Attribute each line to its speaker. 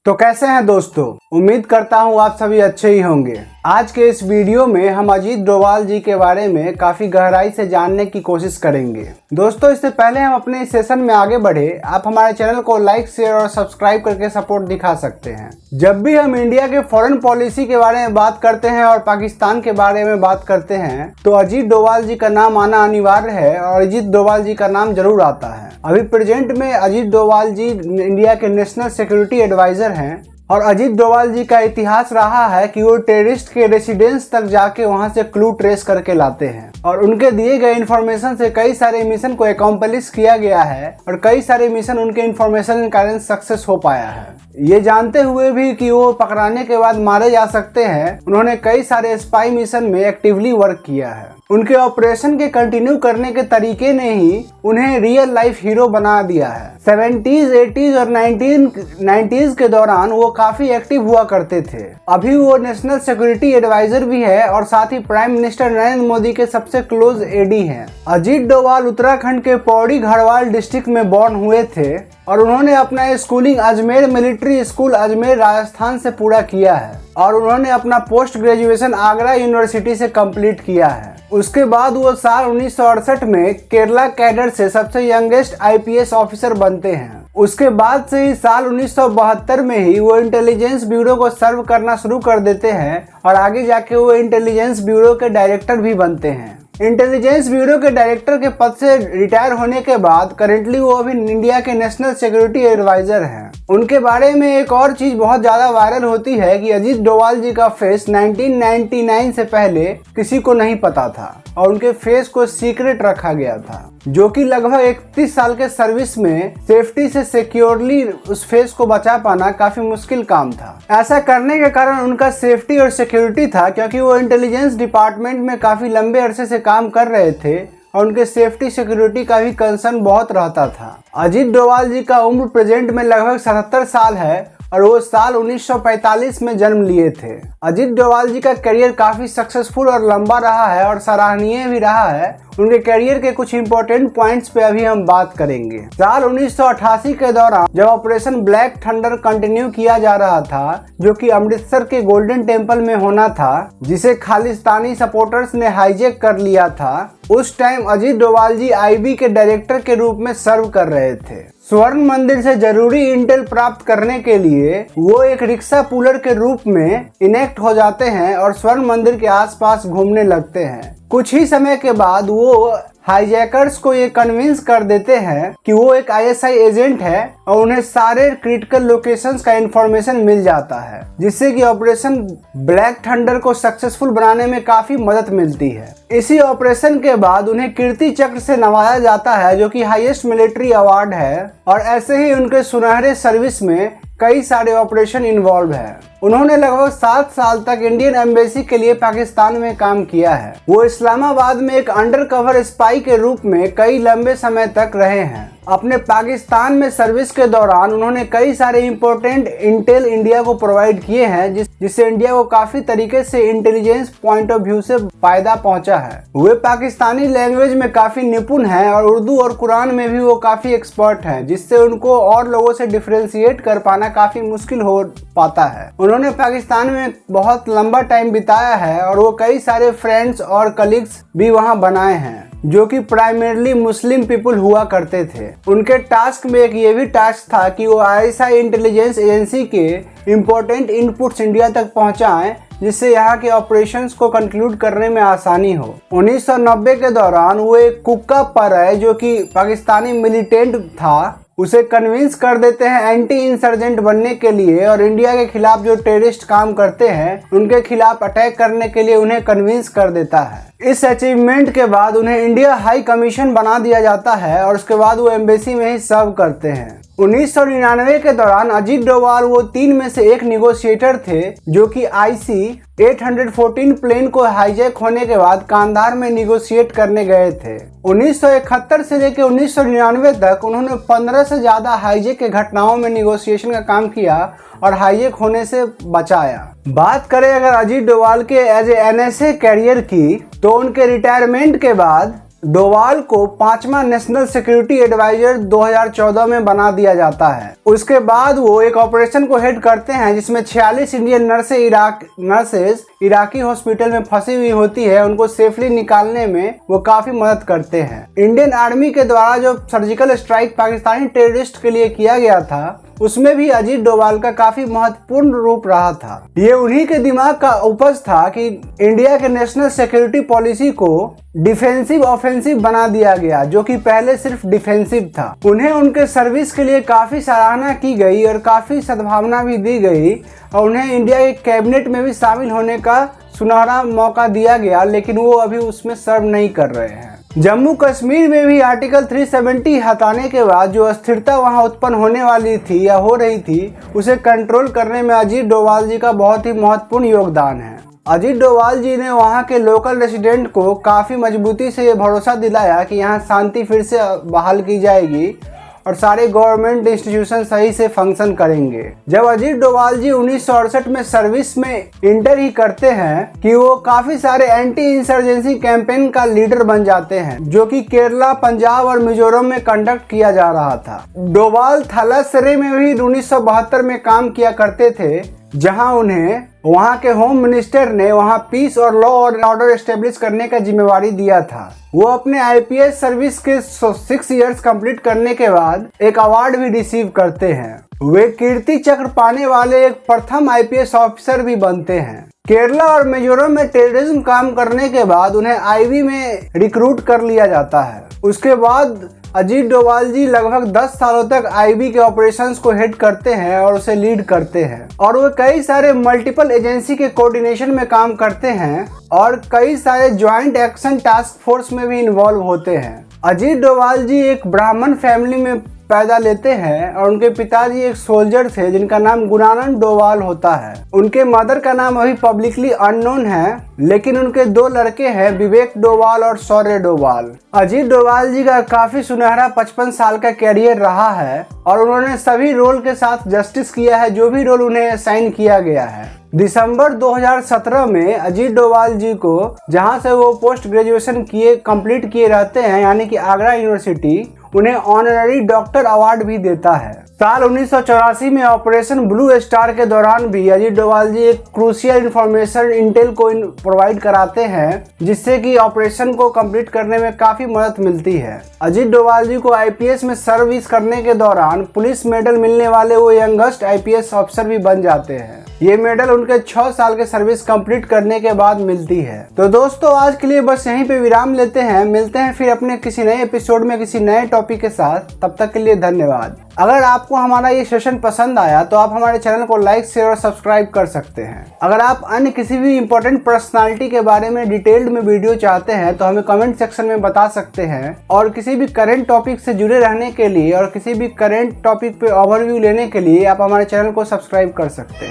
Speaker 1: तो कैसे हैं दोस्तों, उम्मीद करता हूं आप सभी अच्छे ही होंगे। आज के इस वीडियो में हम अजीत डोभाल जी के बारे में काफ़ी गहराई से जानने की कोशिश करेंगे। दोस्तों, इससे पहले हम अपने इस सेशन में आगे बढ़े, आप हमारे चैनल को लाइक, शेयर और सब्सक्राइब करके सपोर्ट दिखा सकते हैं। जब भी हम इंडिया के फॉरेन पॉलिसी के बारे में बात करते हैं और पाकिस्तान के बारे में बात करते हैं तो अजीत डोभाल जी का नाम आना अनिवार्य है और अजीत डोभाल जी का नाम जरूर आता है। अभी प्रेजेंट में अजीत डोभाल जी इंडिया के नेशनल सिक्योरिटी एडवाइजर हैं और अजीत डोभाल जी का इतिहास रहा है कि वो टेररिस्ट के रेसिडेंस तक जाके वहां से क्लू ट्रेस करके लाते हैं और उनके दिए गए इन्फॉर्मेशन से कई सारे मिशन को एकम्प्लिश किया गया है और कई सारे मिशन उनके इन्फॉर्मेशन के कारण सक्सेस हो पाया है। ये जानते हुए भी कि वो पकड़ाने के बाद मारे जा सकते हैं, उन्होंने कई सारे स्पाई मिशन में एक्टिवली वर्क किया है। उनके ऑपरेशन के कंटिन्यू करने के तरीके ने ही उन्हें रियल लाइफ हीरो बना दिया है। 70s, 80s और 1990s के दौरान वो काफी एक्टिव हुआ करते थे। अभी वो नेशनल सिक्योरिटी एडवाइजर भी है और साथ ही प्राइम मिनिस्टर नरेंद्र मोदी के सबसे क्लोज एडी हैं। अजीत डोभाल उत्तराखंड के पौड़ी गढ़वाल डिस्ट्रिक्ट में बॉर्न हुए थे और उन्होंने अपना schooling Ajmer military school Ajmer Rajasthan से पूरा किया है और उन्होंने अपना पोस्ट ग्रेजुएशन आगरा यूनिवर्सिटी से कंप्लीट किया है। उसके बाद वो साल 1968 में केरला कैडर से सबसे यंगेस्ट आईपीएस ऑफिसर बनते हैं। उसके बाद से ही साल 1972 में ही वो इंटेलिजेंस ब्यूरो को सर्व करना शुरू कर देते हैं और आगे जाके वो इंटेलिजेंस ब्यूरो के डायरेक्टर भी बनते हैं। इंटेलिजेंस ब्यूरो के डायरेक्टर के पद से रिटायर होने के बाद करेंटली वो अभी इंडिया के नेशनल सिक्योरिटी एडवाइजर हैं। उनके बारे में एक और चीज बहुत ज्यादा वायरल होती है कि अजीत डोभाल जी का फेस 1999 से पहले किसी को नहीं पता था और उनके फेस को सीक्रेट रखा गया था, जो कि लगभग 31 साल के सर्विस में सेफ्टी से सिक्योरली उस फेस को बचा पाना काफी मुश्किल काम था। ऐसा करने के कारण उनका सेफ्टी और सिक्योरिटी था क्योंकि वो इंटेलिजेंस डिपार्टमेंट में काफी लंबे अरसे से काम कर रहे थे और उनके सेफ्टी सिक्योरिटी का भी कंसर्न बहुत रहता था। अजीत डोभाल जी का उम्र प्रेजेंट में लगभग 77 साल है और वो साल 1945 में जन्म लिए थे। अजीत डोभाल जी का करियर काफी सक्सेसफुल और लंबा रहा है और सराहनीय भी रहा है। उनके करियर के कुछ इंपॉर्टेंट पॉइंट्स पे अभी हम बात करेंगे। साल 1988 के दौरान जब ऑपरेशन ब्लैक थंडर कंटिन्यू किया जा रहा था, जो कि अमृतसर के गोल्डन टेम्पल में होना था, जिसे खालिस्तानी सपोर्टर्स ने हाईजैक कर लिया था, उस टाइम अजीत डोभाल जी आईबी के डायरेक्टर के रूप में सर्व कर रहे थे। स्वर्ण मंदिर से जरूरी इंटेल प्राप्त करने के लिए वो एक रिक्शा पुलर के रूप में इनेक्ट हो जाते हैं और स्वर्ण मंदिर के आसपास घूमने लगते हैं। कुछ ही समय के बाद वो हाईजैकर्स को ये कन्विंस कर देते हैं कि वो एक आईएसआई एजेंट है और उन्हें सारे क्रिटिकल लोकेशंस का इंफॉर्मेशन मिल जाता है, जिससे कि ऑपरेशन ब्लैक थंडर को सक्सेसफुल बनाने में काफी मदद मिलती है। इसी ऑपरेशन के बाद उन्हें कीर्ति चक्र से नवाजा जाता है, जो कि हाईएस्ट मिलिट्री अवार्ड है, और ऐसे ही उनके सुनहरे सर्विस में कई सारे ऑपरेशन इन्वॉल्व है। उन्होंने लगभग 7 साल तक इंडियन एम्बेसी के लिए पाकिस्तान में काम किया है। वो इस्लामाबाद में एक अंडरकवर स्पाई के रूप में कई लंबे समय तक रहे हैं। अपने पाकिस्तान में सर्विस के दौरान उन्होंने कई सारे इंपॉर्टेंट इंटेल इंडिया को प्रोवाइड किए हैं, जिससे इंडिया को काफी तरीके से इंटेलिजेंस पॉइंट ऑफ व्यू से फायदा पहुंचा है। वे पाकिस्तानी लैंग्वेज में काफी निपुण हैं और उर्दू और कुरान में भी वो काफी एक्सपर्ट हैं, जिससे उनको और लोगों से डिफरेंशिएट कर पाना काफी मुश्किल हो पाता है। उन्होंने पाकिस्तान में बहुत लंबा टाइम बिताया है और वो कई सारे फ्रेंड्स और कलीग्स भी वहां बनाए हैं, जो कि प्राइमरली मुस्लिम पीपल हुआ करते थे। उनके टास्क में एक ये भी टास्क था कि वो आईएसआई इंटेलिजेंस एजेंसी के इम्पोर्टेंट इनपुट्स इंडिया तक पहुंचाएं, जिससे यहाँ के ऑपरेशंस को कंक्लूड करने में आसानी हो। 1990 के दौरान वो एक कुक्का परय, जो कि पाकिस्तानी मिलिटेंट था, उसे कन्विंस कर देते हैं एंटी इंसर्जेंट बनने के लिए और इंडिया के खिलाफ जो टेररिस्ट काम करते हैं उनके खिलाफ अटैक करने के लिए उन्हें कन्विंस कर देता है। इस अचीवमेंट के बाद उन्हें इंडिया हाई कमीशन बना दिया जाता है और उसके बाद वो एम्बेसी में ही सर्व करते हैं। 1999 के दौरान अजीत डोभाल वो 3 में से एक निगोशिएटर थे, जो कि IC 814 प्लेन को हाईजैक होने के बाद कांधार में निगोशिएट करने गए थे। 1971 से लेकर 1999 तक उन्होंने 15 से ज्यादा हाईजैक के घटनाओं में निगोशिएशन का काम किया और हाईजैक होने से बचाया। बात करें अगर अजीत डोभाल के एज ए NSA कैरियर की, तो उनके रिटायरमेंट के बाद डोवाल को 5वां नेशनल सिक्योरिटी एडवाइजर 2014 में बना दिया जाता है। उसके बाद वो एक ऑपरेशन को हेड करते हैं जिसमें 46 इंडियन नर्सेज इराकी हॉस्पिटल में फंसी हुई होती है। उनको सेफली निकालने में वो काफी मदद करते हैं। इंडियन आर्मी के द्वारा जो सर्जिकल स्ट्राइक पाकिस्तानी टेररिस्ट के लिए किया गया था, उसमें भी अजीत डोभाल का काफी महत्वपूर्ण रूप रहा था। ये उन्हीं के दिमाग का उपज था कि इंडिया के नेशनल सिक्योरिटी पॉलिसी को डिफेंसिव ऑफेंसिव बना दिया गया, जो कि पहले सिर्फ डिफेंसिव था। उन्हें उनके सर्विस के लिए काफी सराहना की गई और काफी सद्भावना भी दी गई और उन्हें इंडिया के कैबिनेट में भी शामिल होने का सुनहरा मौका दिया गया, लेकिन वो अभी उसमें सर्व नहीं कर रहे हैं। जम्मू कश्मीर में भी आर्टिकल 370 हटाने के बाद जो अस्थिरता वहां उत्पन्न होने वाली थी या हो रही थी, उसे कंट्रोल करने में अजीत डोभाल जी का बहुत ही महत्वपूर्ण योगदान है। अजीत डोभाल जी ने वहां के लोकल रेसिडेंट को काफ़ी मजबूती से ये भरोसा दिलाया कि यहाँ शांति फिर से बहाल की जाएगी और सारे गवर्नमेंट इंस्टीट्यूशन सही से फंक्शन करेंगे। जब अजीत डोभाल जी 1968 में सर्विस में इंटर ही करते हैं कि वो काफी सारे एंटी इंसर्जेंसी कैंपेन का लीडर बन जाते हैं, जो कि केरला, पंजाब और मिजोरम में कंडक्ट किया जा रहा था। डोभाल थलासेरे में भी 1972 में काम किया करते थे, जहां उन्हें वहां के होम मिनिस्टर ने वहां पीस और लॉ और ऑर्डर एस्टेब्लिश करने का जिम्मेवारी दिया था। वो अपने आईपीएस सर्विस के 6 इयर्स कंप्लीट करने के बाद एक अवार्ड भी रिसीव करते हैं। वे कीर्ति चक्र पाने वाले एक प्रथम आईपीएस ऑफिसर भी बनते हैं। केरला और मिजोरम में टेररिज्म काम करने के बाद उन्हें आईबी में रिक्रूट कर लिया जाता है। उसके बाद अजीत डोभाल जी लगभग 10 सालों तक आईबी के ऑपरेशंस को हेड करते हैं और उसे लीड करते हैं और वो कई सारे मल्टीपल एजेंसी के कोऑर्डिनेशन में काम करते हैं और कई सारे ज्वाइंट एक्शन टास्क फोर्स में भी इन्वॉल्व होते हैं। अजीत डोभाल जी एक ब्राह्मण फैमिली में पैदा लेते हैं और उनके पिताजी एक सोल्जर थे जिनका नाम गुणानंद डोभाल होता है। उनके मदर का नाम अभी पब्लिकली अननोन है, लेकिन उनके 2 लड़के हैं, विवेक डोभाल और शौर्य डोभाल। अजीत डोभाल जी का काफी सुनहरा 55 साल का कैरियर रहा है और उन्होंने सभी रोल के साथ जस्टिस किया है, जो भी रोल उन्हें असाइन किया गया है। दिसंबर 2017 में अजीत डोभाल जी को, जहां से वो पोस्ट ग्रेजुएशन कंप्लीट किए रहते हैं, यानी कि आगरा यूनिवर्सिटी, उन्हें ऑनररी डॉक्टर अवार्ड भी देता है। साल 1984 में ऑपरेशन ब्लू स्टार के दौरान भी अजीत डोभाल जी एक क्रूशियल इंफॉर्मेशन इंटेल को प्रोवाइड कराते हैं, जिससे कि ऑपरेशन को कंप्लीट करने में काफी मदद मिलती है। अजीत डोभाल जी को आईपीएस में सर्विस करने के दौरान पुलिस मेडल मिलने वाले वो यंगेस्ट आईपीएस ऑफिसर भी बन जाते हैं। ये मेडल उनके 6 साल के सर्विस कंप्लीट करने के बाद मिलती है। तो दोस्तों, आज के लिए बस यहीं पे विराम लेते हैं। मिलते हैं फिर अपने किसी नए एपिसोड में किसी नए टॉपिक के साथ। तब तक के लिए धन्यवाद। अगर आपको हमारा ये सेशन पसंद आया तो आप हमारे चैनल को लाइक, शेयर और सब्सक्राइब कर सकते हैं। अगर आप अन्य किसी भी इम्पोर्टेंट पर्सनालिटी के बारे में डिटेल्ड में वीडियो चाहते हैं तो हमें कमेंट सेक्शन में बता सकते हैं। और किसी भी करंट टॉपिक से जुड़े रहने के लिए और किसी भी करंट टॉपिक पे ओवरव्यू लेने के लिए आप हमारे चैनल को सब्सक्राइब कर सकते हैं।